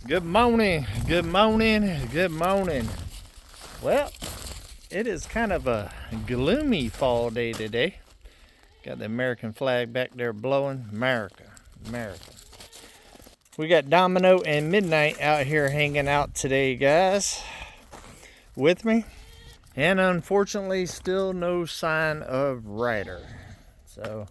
Good morning, good morning, good morning. Well, it is kind of a gloomy fall day today. Got the American flag back there blowing. America, America. We got Domino and Midnight out here hanging out today, guys, with me. And unfortunately, still no sign of Ryder. So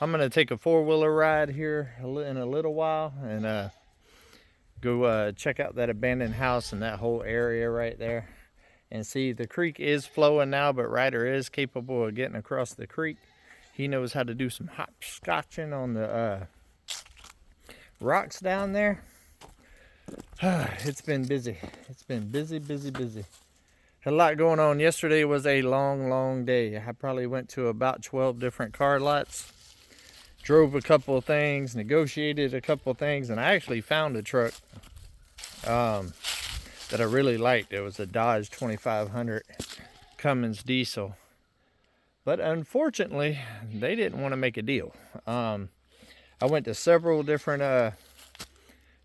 I'm going to take a four-wheeler ride here in a little while and go check out that abandoned house and that whole area right there. And see, the creek is flowing now, but Ryder is capable of getting across the creek. He knows how to do some hopscotching on the rocks down there. It's been busy. It's been busy, busy, busy. Had a lot going on. Yesterday was a long, long day. I probably went to about 12 different car lots. Drove a couple of things, negotiated a couple of things, and I actually found a truck that I really liked. It was a Dodge 2500 Cummins diesel. But unfortunately, they didn't want to make a deal. I went to several different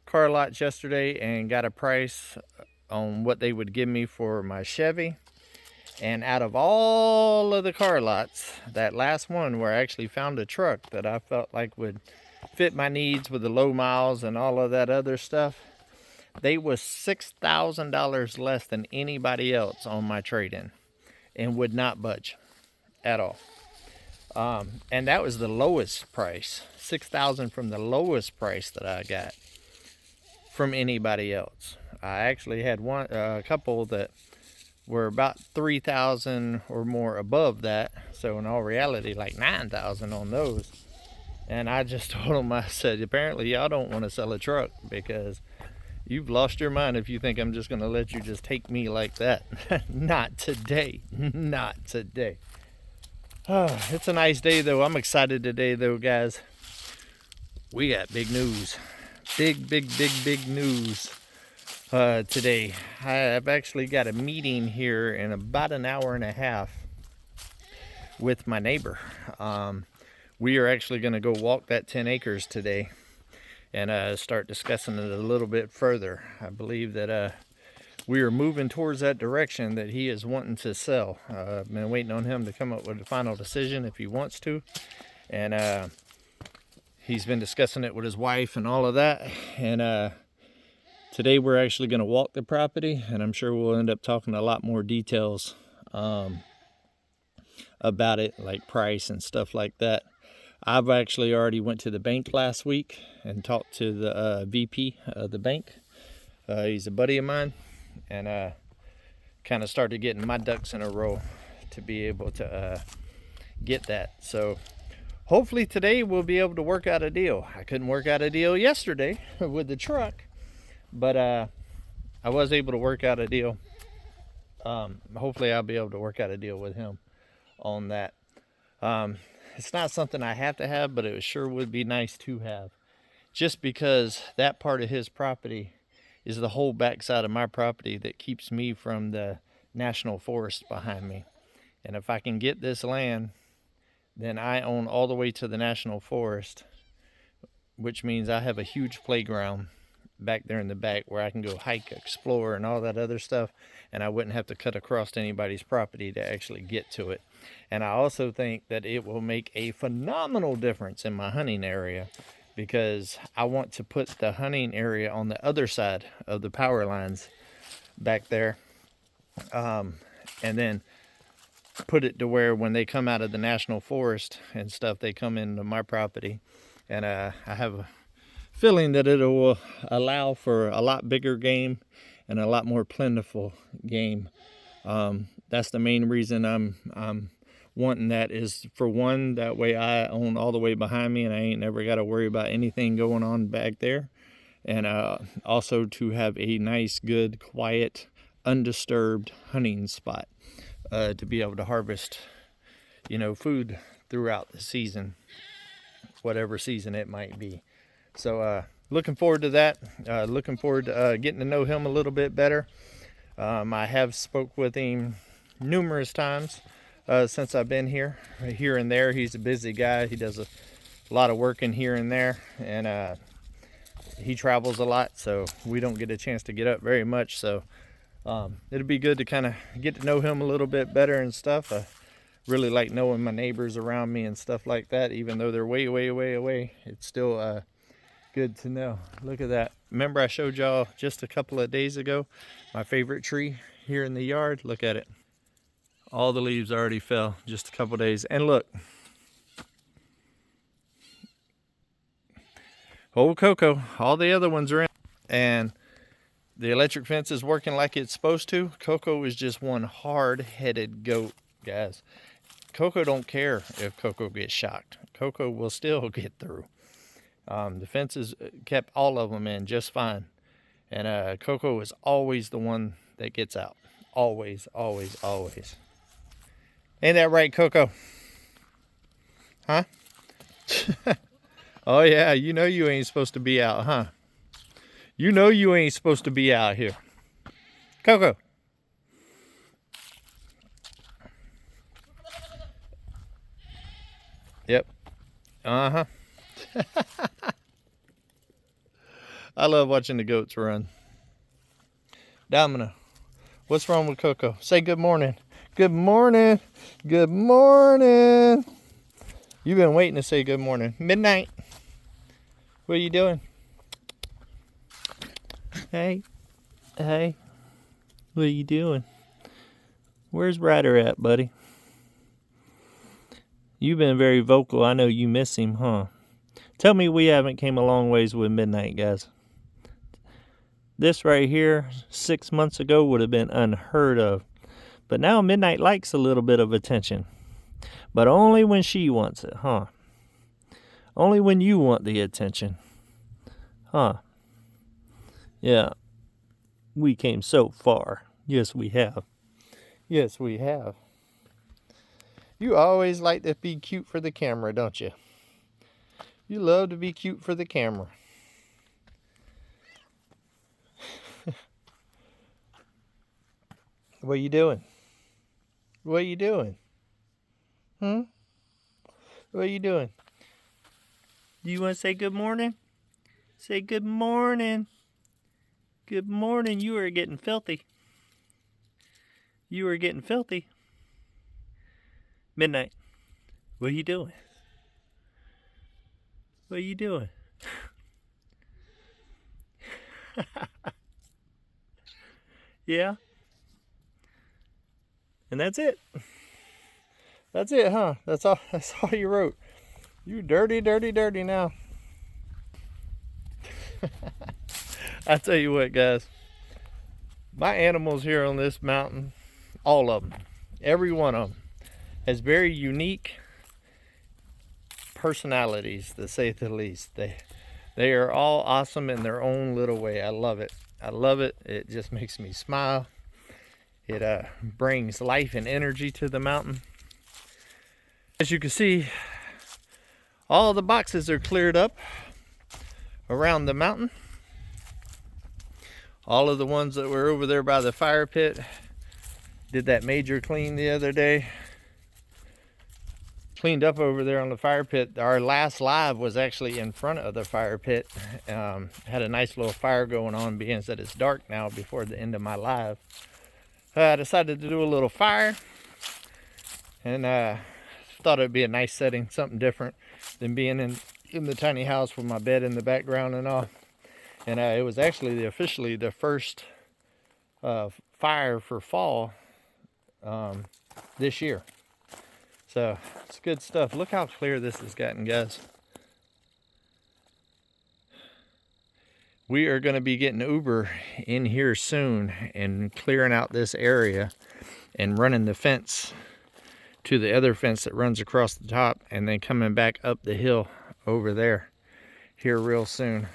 car lots yesterday and got a price on what they would give me for my Chevy. And out of all of the car lots, that last one where I actually found a truck that I felt like would fit my needs with the low miles and all of that other stuff, they was $6,000 less than anybody else on my trade-in and would not budge at all. And that was the lowest price, $6,000 from the lowest price that I got from anybody else. I actually had a couple that were about $3,000 or more above that. So in all reality, like $9,000 on those. And I just told them, I said, apparently y'all don't want to sell a truck because you've lost your mind if you think I'm just going to let you just take me like that. Not today. Not today. It's a nice day though. I'm excited today though, guys. We got big news. Big news. Today. I've actually got a meeting here in about an hour and a half with my neighbor. We are actually going to go walk that 10 acres today and start discussing it a little bit further. I believe that we are moving towards that direction that he is wanting to sell. I've been waiting on him to come up with a final decision if he wants to. And he's been discussing it with his wife and all of that. And today we're actually going to walk the property, and I'm sure we'll end up talking a lot more details about it, like price and stuff like that. I've actually already went to the bank last week and talked to the VP of the bank. He's a buddy of mine, and kind of started getting my ducks in a row to be able to get that. So hopefully today we'll be able to work out a deal. I couldn't work out a deal yesterday with the truck, but I was able to work out a deal. Hopefully I'll be able to work out a deal with him on that. It's not something I have to have, but it sure would be nice to have. Just because that part of his property is the whole backside of my property that keeps me from the national forest behind me. And if I can get this land, then I own all the way to the national forest, which means I have a huge playground back there in the back where I can go hike, explore, and all that other stuff, and I wouldn't have to cut across anybody's property to actually get to it. And I also think that it will make a phenomenal difference in my hunting area, because I want to put the hunting area on the other side of the power lines back there, and then put it to where when they come out of the national forest and stuff, they come into my property. And I have a feeling that it will allow for a lot bigger game and a lot more plentiful game. That's the main reason I'm wanting that, is for one, that way I own all the way behind me and I ain't never got to worry about anything going on back there. And also to have a nice, good, quiet, undisturbed hunting spot to be able to harvest, food throughout the season, whatever season it might be. So looking forward to that. Looking forward to getting to know him a little bit better. I have spoke with him numerous times since I've been here and there. He's a busy guy. He does a lot of work in here and there, and he travels a lot, so we don't get a chance to get up very much. So it'll be good to kind of get to know him a little bit better and stuff. I really like knowing my neighbors around me and stuff like that, even though they're way away. It's still good to know. Look at that. Remember I showed y'all just a couple of days ago my favorite tree here in the yard? Look at it. All the leaves already fell just a couple days. And look, old Coco, all the other ones are in, and the electric fence is working like it's supposed to. Coco is just one hard-headed goat, guys. Coco don't care if Coco gets shocked. Coco will still get through. The fences kept all of them in just fine. And Coco is always the one that gets out. Always. Ain't that right, Coco? Huh? Oh yeah, you know you ain't supposed to be out, huh? You know you ain't supposed to be out here. Coco. Yep. Uh-huh. I love watching the goats run. Domino, what's wrong with Coco? Say good morning. Good morning. Good morning. You've been waiting to say good morning. Midnight. What are you doing? Hey. What are you doing? Where's Ryder at, buddy? You've been very vocal. I know you miss him, huh? Tell me we haven't came a long ways with Midnight, guys. This right here, 6 months ago, would have been unheard of. But now Midnight likes a little bit of attention. But only when she wants it, huh? Only when you want the attention. Huh? Yeah. We came so far. Yes, we have. Yes, we have. You always like to be cute for the camera, don't you? You love to be cute for the camera. What are you doing? What are you doing? What are you doing? Do you want to say good morning? Say good morning. Good morning. You are getting filthy. You are getting filthy. Midnight. What are you doing? What are you doing? Yeah? And that's it. That's it, huh? That's all you wrote. You dirty now. I tell you what, guys. My animals here on this mountain, all of them, every one of them, has very unique personalities, to say the least. They are all awesome in their own little way. I love it. I love it. It just makes me smile. It brings life and energy to the mountain. As you can see, all the boxes are cleared up around the mountain. All of the ones that were over there by the fire pit, did that major clean the other day. Cleaned up over there on the fire pit. Our last live was actually in front of the fire pit. Had a nice little fire going on, being that it's dark now before the end of my live. I decided to do a little fire, and thought it'd be a nice setting, something different than being in the tiny house with my bed in the background and all. And it was actually officially the first fire for fall this year. So it's good stuff. Look how clear this has gotten, guys. We are going to be getting Uber in here soon and clearing out this area and running the fence to the other fence that runs across the top, and then coming back up the hill over there here real soon.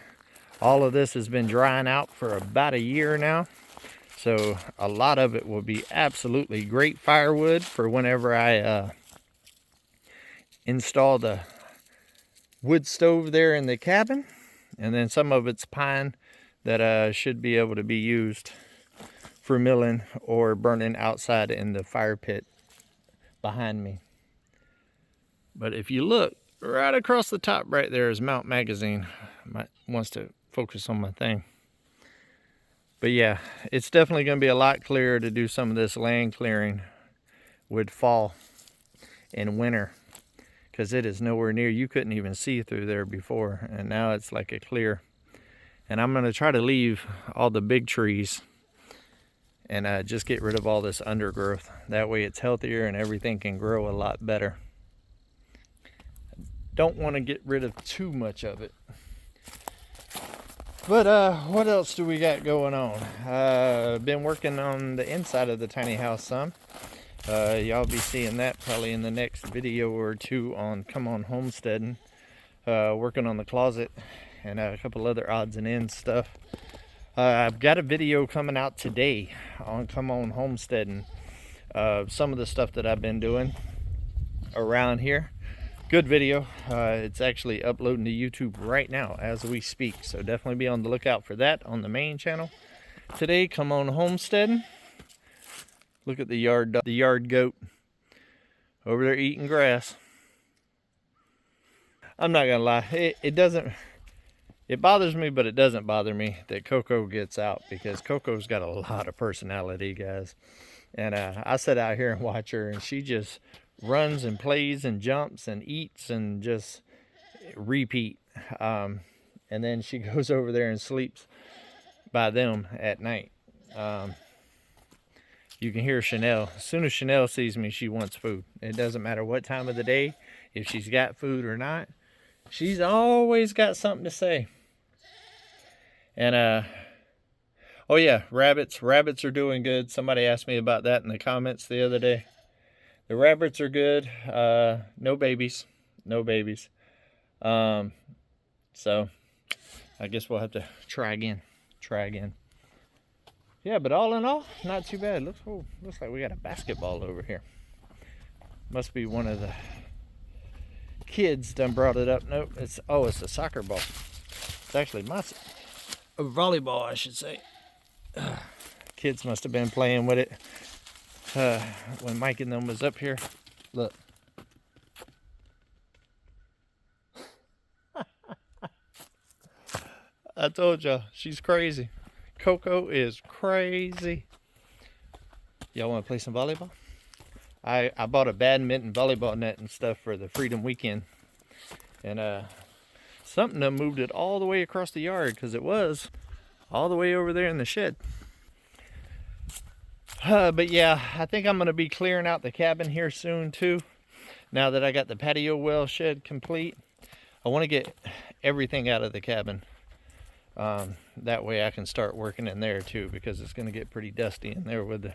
All of this has been drying out for about a year now, so a lot of it will be absolutely great firewood for whenever I install the wood stove there in the cabin. And then some of it's pine that should be able to be used for milling or burning outside in the fire pit behind me. But if you look right across the top right there is Mount Magazine. Wants to focus on my thing. But yeah, it's definitely going to be a lot clearer to do some of this land clearing with fall and winter, because it is nowhere near. You couldn't even see through there before, and now it's like a clear. And I'm going to try to leave all the big trees and just get rid of all this undergrowth. That way it's healthier and everything can grow a lot better. Don't want to get rid of too much of it. But what else do we got going on? Been working on the inside of the tiny house some. Y'all be seeing that probably in the next video or two on Come On Homesteading. Working on the closet and a couple other odds and ends stuff. I've got a video coming out today on Come On Homesteading. Some of the stuff that I've been doing around here. Good video. It's actually uploading to YouTube right now as we speak, so definitely be on the lookout for that on the main channel. Today, Come On Homesteading. Look at the yard goat over there eating grass. I'm not gonna lie, it bothers me, but it doesn't bother me that Coco gets out, because Coco's got a lot of personality, guys. And I sit out here and watch her, and she just runs and plays and jumps and eats and just repeat. And then she goes over there and sleeps by them at night. You can hear Chanel. As soon as Chanel sees me, she wants food. It doesn't matter what time of the day, if she's got food or not. She's always got something to say. And oh yeah, rabbits are doing good. Somebody asked me about that in the comments the other day. The rabbits are good. No babies. So I guess we'll have to try again. Yeah, but all in all, not too bad. Looks like we got a basketball over here. Must be one of the kids done brought it up. Nope, it's a soccer ball. It's actually a volleyball, I should say. Kids must have been playing with it when Mike and them was up here. Look. I told y'all, she's crazy. Coco is crazy. Y'all want to play some volleyball? I bought a badminton volleyball net and stuff for the Freedom Weekend. And something done moved it all the way across the yard, because it was all the way over there in the shed. But yeah, I think I'm going to be clearing out the cabin here soon too. Now that I got the patio well shed complete, I want to get everything out of the cabin. That way I can start working in there too, because it's going to get pretty dusty in there with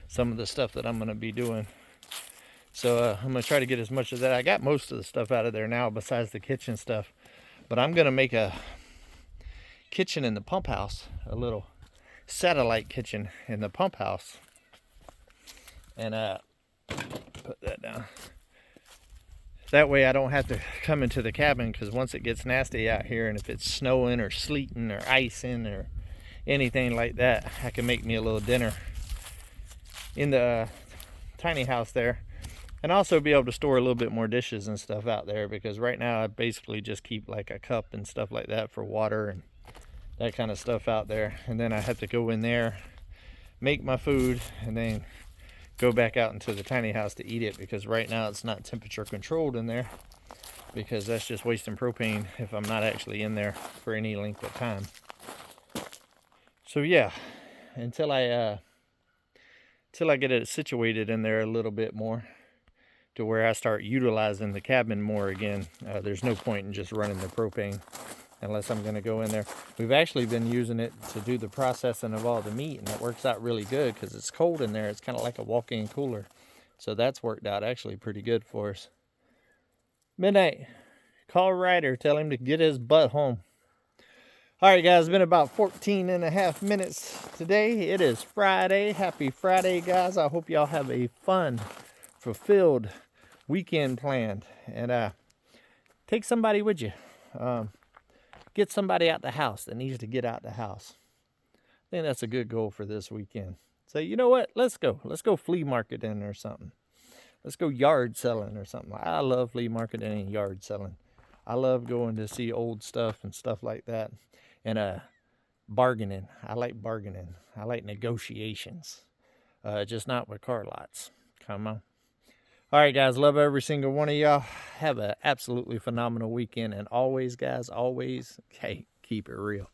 some of the stuff that I'm going to be doing. So I'm going to try to get as much of that. I got most of the stuff out of there now besides the kitchen stuff. But I'm going to make a kitchen in the pump house, a little satellite kitchen in the pump house. And put that down. That way I don't have to come into the cabin, because once it gets nasty out here, and if it's snowing or sleeting or icing or anything like that, I can make me a little dinner in the tiny house there. And also be able to store a little bit more dishes and stuff out there, because right now I basically just keep like a cup and stuff like that for water and that kind of stuff out there. And then I have to go in there, make my food, and then go back out into the tiny house to eat it, because right now it's not temperature controlled in there, because that's just wasting propane if I'm not actually in there for any length of time. So yeah, until I get it situated in there a little bit more to where I start utilizing the cabin more again, there's no point in just running the propane unless I'm going to go in there. We've actually been using it to do the processing of all the meat, and it works out really good because it's cold in there. It's kind of like a walk-in cooler. So that's worked out actually pretty good for us. Midnight, call Ryder, tell him to get his butt home. All right, guys, it's been about 14 and a half minutes today. It is Friday. Happy Friday, guys. I hope y'all have a fun, fulfilled weekend planned. And take somebody with you. Get somebody out the house that needs to get out the house. I think that's a good goal for this weekend. Say, you know what? Let's go. Let's go flea marketing or something. Let's go yard selling or something. I love flea marketing and yard selling. I love going to see old stuff and stuff like that. and bargaining. I like bargaining. I like negotiations. Just not with car lots. Come on. All right, guys. Love every single one of y'all. Have an absolutely phenomenal weekend. And always, guys, always, hey, keep it real.